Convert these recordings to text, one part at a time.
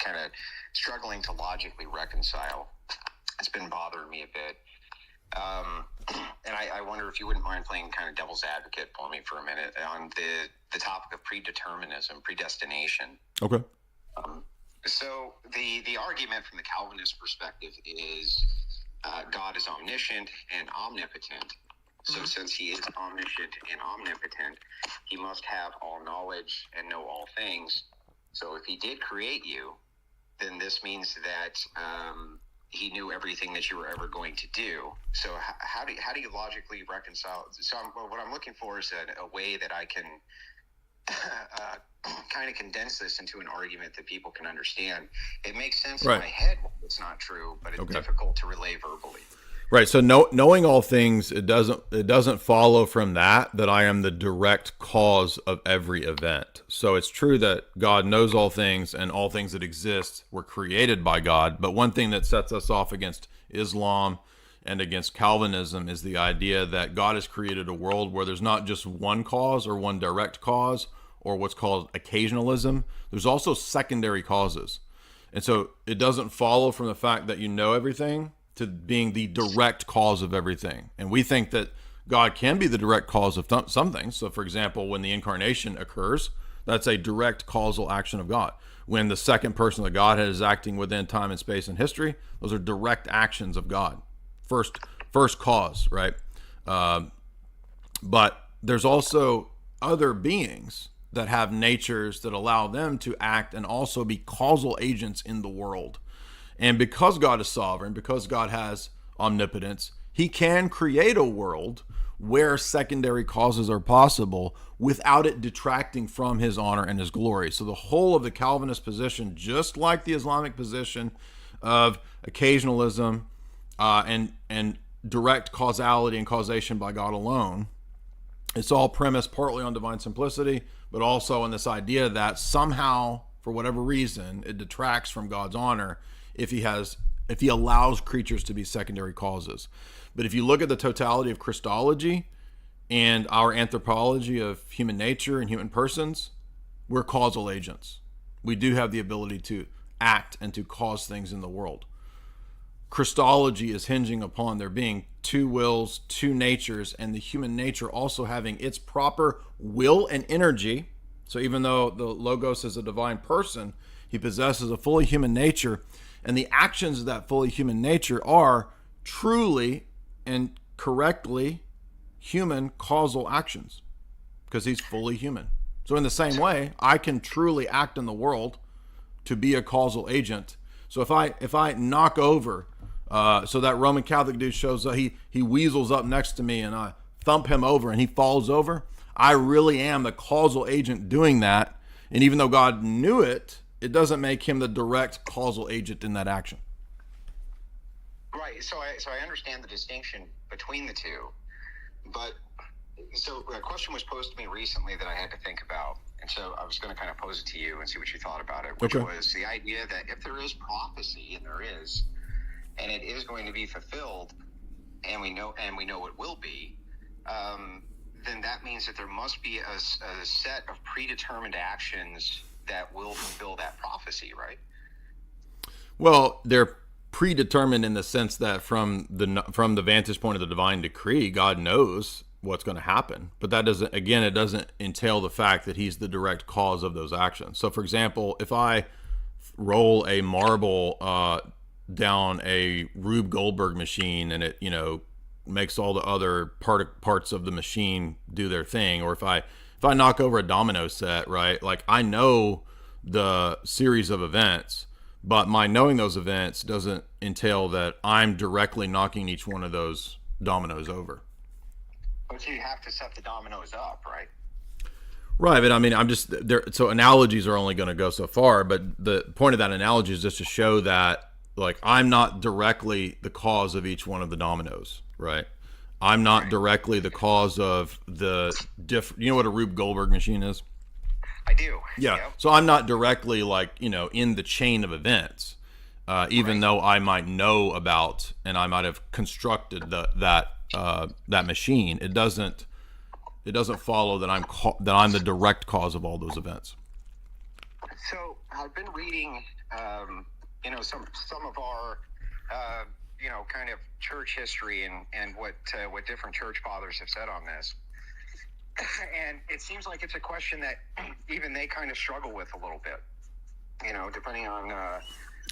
kind of struggling to logically reconcile. It's been bothering me a bit. And I wonder if you wouldn't mind playing kind of devil's advocate for me for a minute on the topic of predeterminism, predestination. Okay. So the argument from the Calvinist perspective is God is omniscient and omnipotent. So since he is omniscient and omnipotent, he must have all knowledge and know all things. So if he did create you, then this means that he knew everything that you were ever going to do. So how do you logically reconcile? So what I'm looking for is a way that I can kind of condense this into an argument that people can understand. It makes sense in my head when it's not true, but it's difficult to relay verbally. Right. So knowing all things, it doesn't follow from that I am the direct cause of every event. So it's true that God knows all things and all things that exist were created by God. But one thing that sets us off against Islam and against Calvinism is the idea that God has created a world where there's not just one cause or one direct cause or what's called occasionalism. There's also secondary causes. And so it doesn't follow from the fact that you know everything to being the direct cause of everything. And we think that God can be the direct cause of some things. So for example, when the incarnation occurs, that's a direct causal action of God. When the second person of the Godhead is acting within time and space and history, those are direct actions of God. First cause, right? But there's also other beings that have natures that allow them to act and also be causal agents in the world. And because God is sovereign, because God has omnipotence, he can create a world where secondary causes are possible without it detracting from his honor and his glory. So the whole of the Calvinist position, just like the Islamic position of occasionalism and direct causality and causation by God alone, it's all premised partly on divine simplicity, but also on this idea that somehow, for whatever reason, it detracts from God's honor if he allows creatures to be secondary causes. But if you look at the totality of Christology and our anthropology of human nature and human persons, we're causal agents. We do have the ability to act and to cause things in the world. Christology is hinging upon there being two wills, two natures, and the human nature also having its proper will and energy. So even though the Logos is a divine person, he possesses a fully human nature. And the actions of that fully human nature are truly and correctly human causal actions because he's fully human. So in the same way, I can truly act in the world to be a causal agent. So if I knock over, so that Roman Catholic dude shows up, he weasels up next to me and I thump him over and he falls over, I really am the causal agent doing that. And even though God knew it, it doesn't make him the direct causal agent in that action. Right. So I understand the distinction between the two, but so a question was posed to me recently that I had to think about, and so I was going to kind of pose it to you and see what you thought about it, which was the idea that if there is prophecy, and there is, and it is going to be fulfilled, and we know it will be, then that means that there must be a set of predetermined actions that will fulfill that prophecy, right? Well, they're predetermined in the sense that from the vantage point of the divine decree, God knows what's going to happen. But that doesn't entail the fact that he's the direct cause of those actions. So for example, if I roll a marble down a Rube Goldberg machine and it, makes all the other parts of the machine do their thing, or if I knock over a domino set, right? Like I know the series of events, but my knowing those events doesn't entail that I'm directly knocking each one of those dominoes over. But you have to set the dominoes up, right? Right, but I mean, I'm just there. So analogies are only going to go so far, but the point of that analogy is just to show that, like, I'm not directly the cause of each one of the dominoes, right? I'm not directly the cause of the you know what a Rube Goldberg machine is? I do. Yeah. Yep. So I'm not directly in the chain of events, even though I might know about and I might have constructed that machine. It doesn't follow that I'm the direct cause of all those events. So I've been reading, some of our, kind of church history and what different church fathers have said on this, and it seems like it's a question that even they kind of struggle with a little bit. Depending on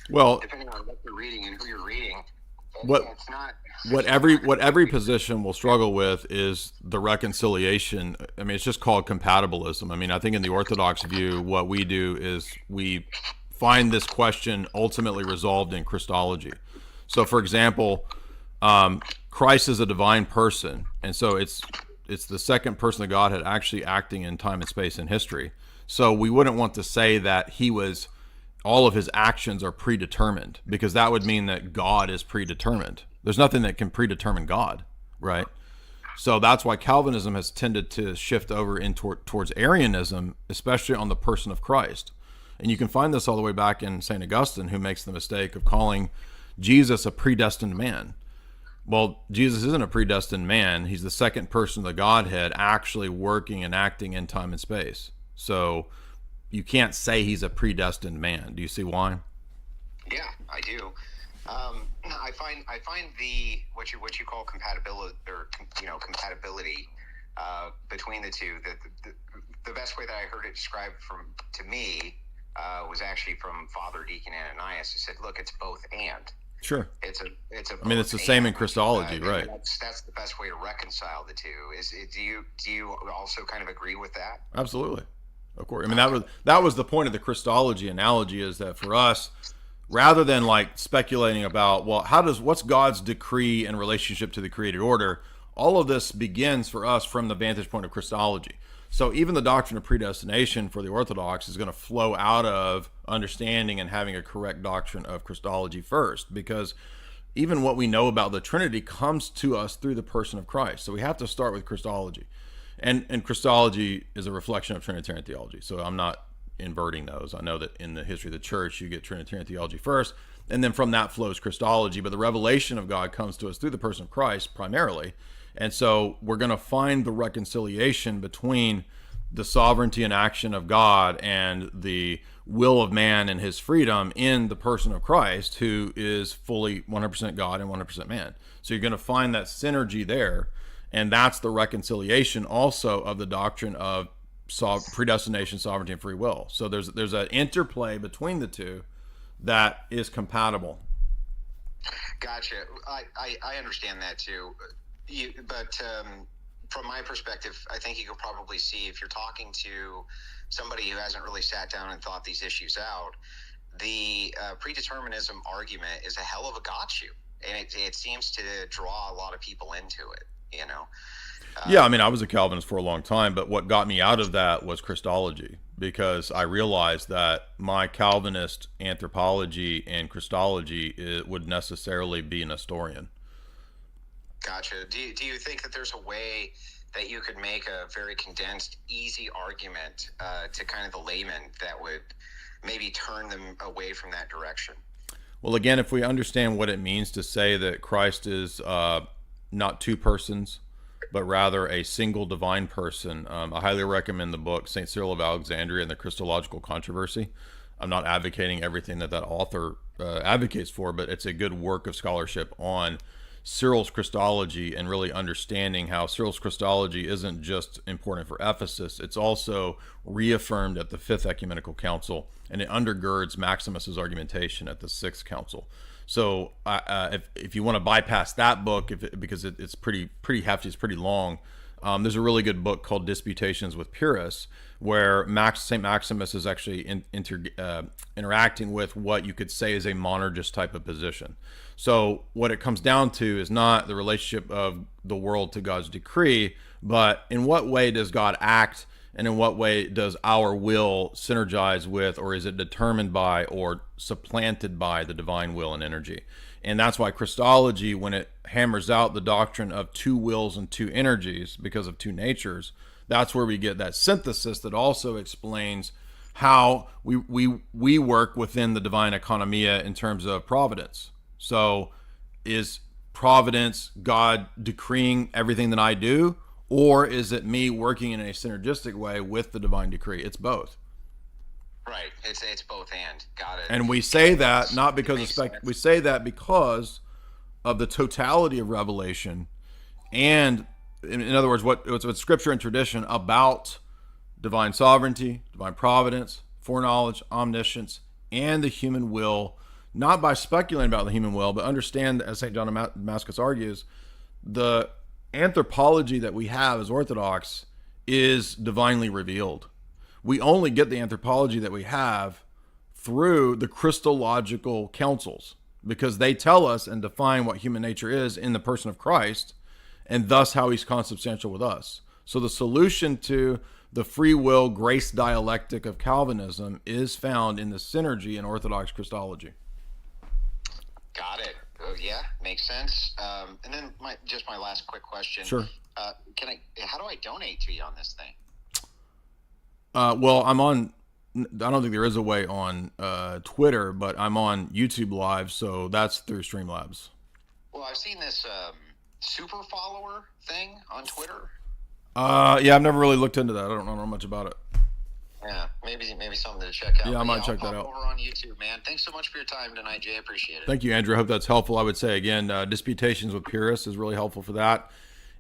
Well, depending on what you're reading and who you're reading, what it's not what every position will struggle with is the reconciliation. I mean, it's just called compatibilism. I mean, I think in the Orthodox view, what we do is we find this question ultimately resolved in Christology. So, for example, Christ is a divine person, and so it's the second person of Godhead actually acting in time and space and history. So we wouldn't want to say that all of his actions are predetermined, because that would mean that God is predetermined. There's nothing that can predetermine God, right? So that's why Calvinism has tended to shift over towards Arianism, especially on the person of Christ. And you can find this all the way back in St. Augustine, who makes the mistake of calling Jesus a predestined man. Well, Jesus isn't a predestined man. He's the second person of the Godhead actually working and acting in time and space. So you can't say he's a predestined man. Do you see why? Yeah, I do. I find the what you call compatibility compatibility between the two. The best way that I heard it described to me was actually from Father Deacon Ananias, who said, "Look, it's both and." Sure. It's a. I mean, it's the same in Christology, right? That's the best way to reconcile the two. Do you also kind of agree with that? Absolutely. Of course. I mean, that was the point of the Christology analogy, is that for us, rather than like speculating about, well, what's God's decree in relationship to the created order, all of this begins for us from the vantage point of Christology. So even the doctrine of predestination for the Orthodox is going to flow out of understanding and having a correct doctrine of Christology first, because even what we know about the Trinity comes to us through the person of Christ. So we have to start with Christology. And Christology is a reflection of Trinitarian theology. So I'm not inverting those. I know that in the history of the church, you get Trinitarian theology first, and then from that flows Christology. But the revelation of God comes to us through the person of Christ primarily. And so we're going to find the reconciliation between the sovereignty and action of God and the will of man and his freedom in the person of Christ, who is fully 100% God and 100% man. So you're going to find that synergy there. And that's the reconciliation also of the doctrine of predestination, sovereignty, and free will. So there's an interplay between the two that is compatible. Gotcha. I understand that too. But from my perspective, I think you can probably see, if you're talking to somebody who hasn't really sat down and thought these issues out, the predeterminism argument is a hell of a gotcha, and it seems to draw a lot of people into it. Yeah, I mean, I was a Calvinist for a long time, but what got me out of that was Christology, because I realized that my Calvinist anthropology and Christology would necessarily be Nestorian. Gotcha. Do you think that there's a way that you could make a very condensed, easy argument to kind of the layman that would maybe turn them away from that direction? Well, again, if we understand what it means to say that Christ is not two persons, but rather a single divine person, I highly recommend the book St. Cyril of Alexandria and the Christological Controversy. I'm not advocating everything that author advocates for, but it's a good work of scholarship on Cyril's Christology and really understanding how Cyril's Christology isn't just important for Ephesus, it's also reaffirmed at the Fifth Ecumenical Council, and it undergirds Maximus's argumentation at the Sixth Council. So if you want to bypass that book, because it's pretty hefty, it's pretty long, there's a really good book called Disputations with Pyrrhus, where St. Maximus is actually interacting with what you could say is a monergist type of position. So what it comes down to is not the relationship of the world to God's decree, but in what way does God act, and in what way does our will synergize with, or is it determined by or supplanted by the divine will and energy? And that's why Christology, when it hammers out the doctrine of two wills and two energies because of two natures, that's where we get that synthesis that also explains how we work within the divine economia in terms of providence. So is providence God decreeing everything that I do, or is it me working in a synergistic way with the divine decree? It's both. Right. It's both and. Got it. And we say that That's, not it because of makes sense. we say that because of the totality of Revelation, and in other words, what Scripture and tradition about divine sovereignty, divine providence, foreknowledge, omniscience, and the human will, not by speculating about the human will, but understand, as St. John of Damascus argues, the anthropology that we have as Orthodox is divinely revealed. We only get the anthropology that we have through the Christological councils, because they tell us and define what human nature is in the person of Christ, and thus how he's consubstantial with us. So the solution to the free will grace dialectic of Calvinism is found in the synergy in Orthodox Christology. Got it. Oh, yeah, makes sense. And then my last quick question. Sure. How do I donate to you on this thing? Well, I'm on. I don't think there is a way on Twitter, but I'm on YouTube Live, so that's through Streamlabs. Well, I've seen this super follower thing on Twitter. Yeah, I've never really looked into that. I don't know much about it. Yeah, maybe something to check out. Yeah, I might check I'll that out. Over on YouTube, man. Thanks so much for your time tonight, Jay. I appreciate it. Thank you, Andrew. I hope that's helpful. I would say again, Disputations with Purists is really helpful for that,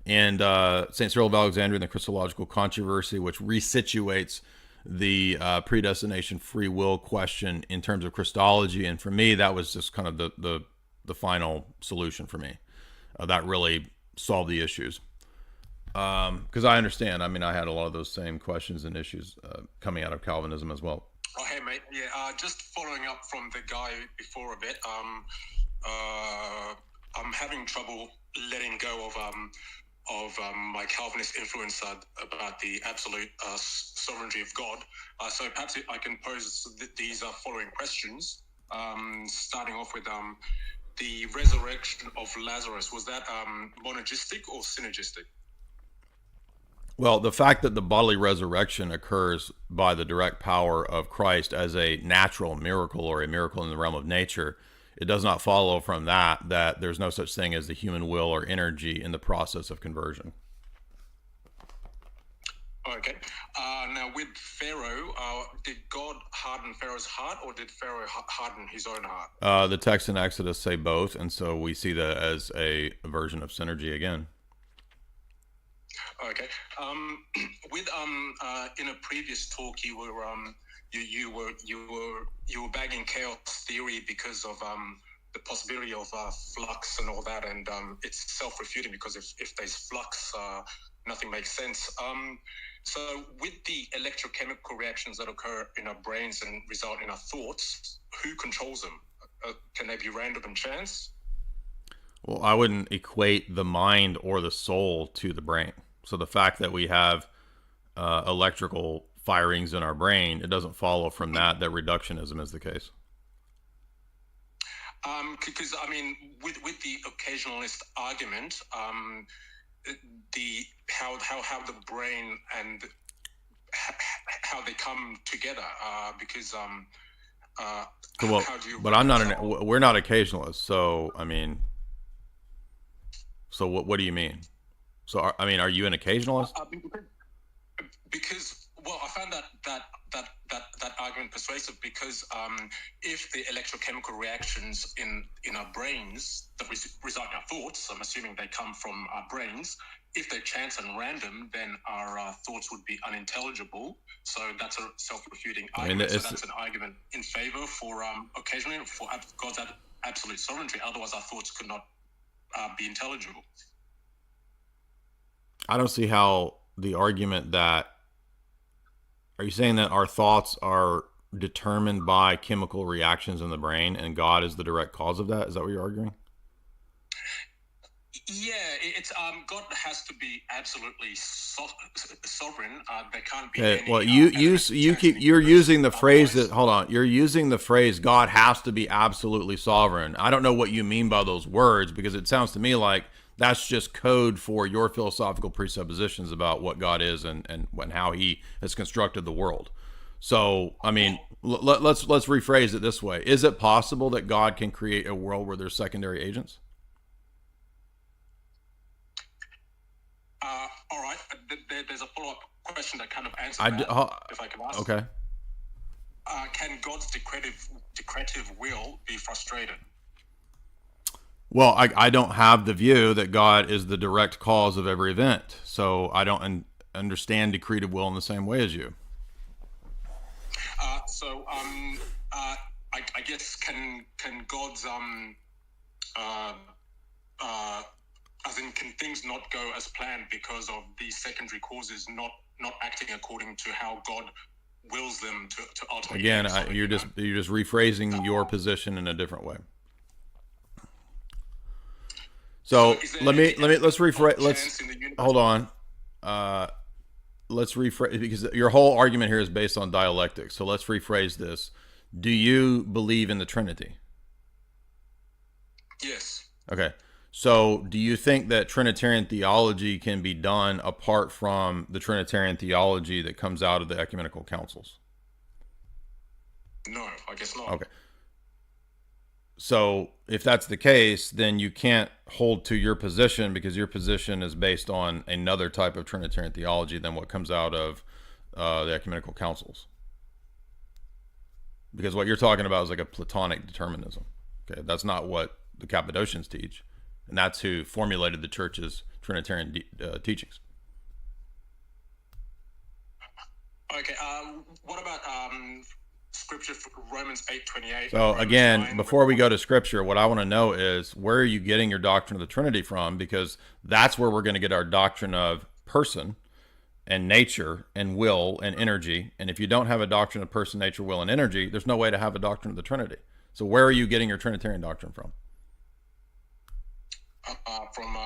and Saint Cyril of Alexandria and the Christological Controversy, which resituates the predestination free will question in terms of Christology. And for me, that was just kind of the final solution for me. That really solved the issues. Because I understand. I mean, I had a lot of those same questions and issues coming out of Calvinism as well. Oh, hey, mate. Yeah, just following up from the guy before a bit. I'm having trouble letting go of my Calvinist influence about the absolute sovereignty of God. So perhaps I can pose these following questions, starting off with the resurrection of Lazarus. Was that monergistic or synergistic? Well, the fact that the bodily resurrection occurs by the direct power of Christ as a natural miracle or a miracle in the realm of nature, it does not follow from that there's no such thing as the human will or energy in the process of conversion. Okay. Now, with Pharaoh, did God harden Pharaoh's heart, or did Pharaoh harden his own heart? The text in Exodus say both, and so we see that as a version of synergy again. Okay. With in a previous talk, you were bagging chaos theory because of the possibility of flux and all that, and it's self-refuting because if there's flux, nothing makes sense. So with the electrochemical reactions that occur in our brains and result in our thoughts, who controls them? Can they be random and chance? Well, I wouldn't equate the mind or the soul to the brain. So the fact that we have electrical firings in our brain, it doesn't follow from that reductionism is the case. Because I mean, with the occasionalist argument, how the brain and how they come together, because well, how do you? But we're not occasionalists, so I mean, so what do you mean? So are you an occasionalist? Because I found that argument persuasive because if the electrochemical reactions in our brains that result in our thoughts, I'm assuming they come from our brains, if they're chance and random, then our thoughts would be unintelligible. So that's a self-refuting argument. So that's an argument in favor for occasionally for God's absolute sovereignty. Otherwise, our thoughts could not be intelligible. I don't see how the argument that, are you saying that our thoughts are determined by chemical reactions in the brain and God is the direct cause of that? Is that what you're arguing? Yeah, it's God has to be absolutely sovereign. There can't be any. Well, you're using the phrase that, hold on, you're using the phrase God has to be absolutely sovereign. I don't know what you mean by those words, because it sounds to me like that's just code for your philosophical presuppositions about what God is and how he has constructed the world. So, I mean, let's rephrase it this way. Is it possible that God can create a world where there's secondary agents? All right. There's a follow-up question that kind of answers that, if I can ask. Okay. can God's decretive will be frustrated? Well, I don't have the view that God is the direct cause of every event, so I don't understand decretive will in the same way as you. I guess can God's as in, can things not go as planned because of these secondary causes not acting according to how God wills them to ultimately? Again, you're just rephrasing your position in a different way. So let's rephrase. Hold on. Let's rephrase, because your whole argument here is based on dialectics. So let's rephrase this. Do you believe in the Trinity? Yes. Okay. So do you think that Trinitarian theology can be done apart from the Trinitarian theology that comes out of the ecumenical councils? No, I guess not. Okay. So if that's the case, then you can't hold to your position, because your position is based on another type of Trinitarian theology than what comes out of the ecumenical councils. Because what you're talking about is like a Platonic determinism. Okay, that's not what the Cappadocians teach, and that's who formulated the church's Trinitarian teachings. Okay. What about Scripture, Romans 8:28? So again, before we go to Scripture, what I want to know is, where are you getting your doctrine of the Trinity from? Because that's where we're going to get our doctrine of person and nature and will and energy. And if you don't have a doctrine of person, nature, will, and energy, there's no way to have a doctrine of the Trinity. So where are you getting your Trinitarian doctrine from? From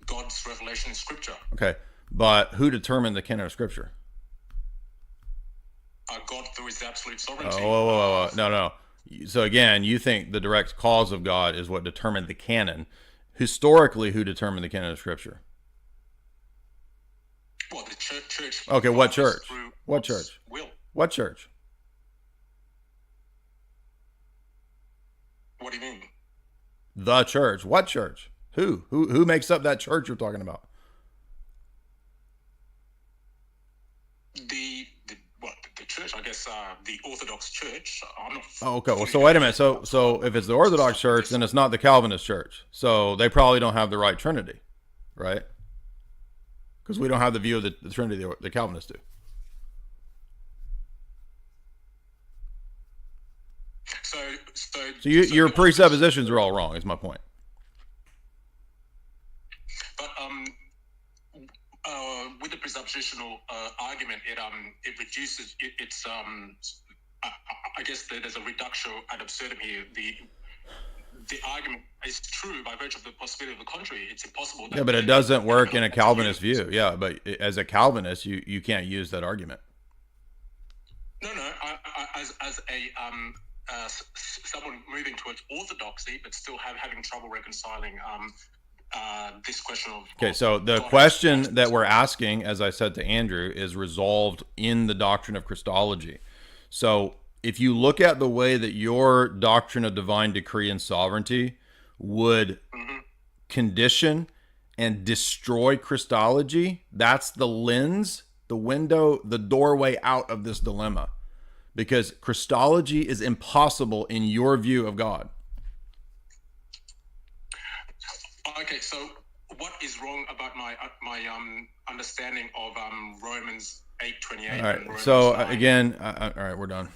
God's revelation in Scripture. Okay, but who determined the canon of Scripture? God through his absolute sovereignty. No. So again, you think the direct cause of God is what determined the canon. Historically, who determined the canon of Scripture? Well, the church. Okay, what church? What church? Will. What church? What do you mean? The church. What church? Who makes up that church you're talking about? The church, I guess, the Orthodox Church. I'm not. Oh, okay. Well, so wait a minute. So if it's the Orthodox Church, then it's not the Calvinist Church. So they probably don't have the right Trinity, right? Because we don't have the view of the Trinity the Calvinists do. So your presuppositions are all wrong, is my point. But with the presuppositional argument, it reduces it's I guess there's a reductio ad absurdum here. The argument is true by virtue of the possibility of the contrary. It's impossible. Yeah, but it doesn't work in a Calvinist view. Yeah, but as a Calvinist, you can't use that argument. No. As a someone moving towards orthodoxy, but still having trouble reconciling this question of. Okay, so the question that we're asking, as I said to Andrew, is resolved in the doctrine of Christology. So if you look at the way that your doctrine of divine decree and sovereignty would condition and destroy Christology, that's the lens, the window, the doorway out of this dilemma. Because Christology is impossible in your view of God. Okay, so what is wrong about my understanding of Romans 8:28? All right. So again, all right, we're done.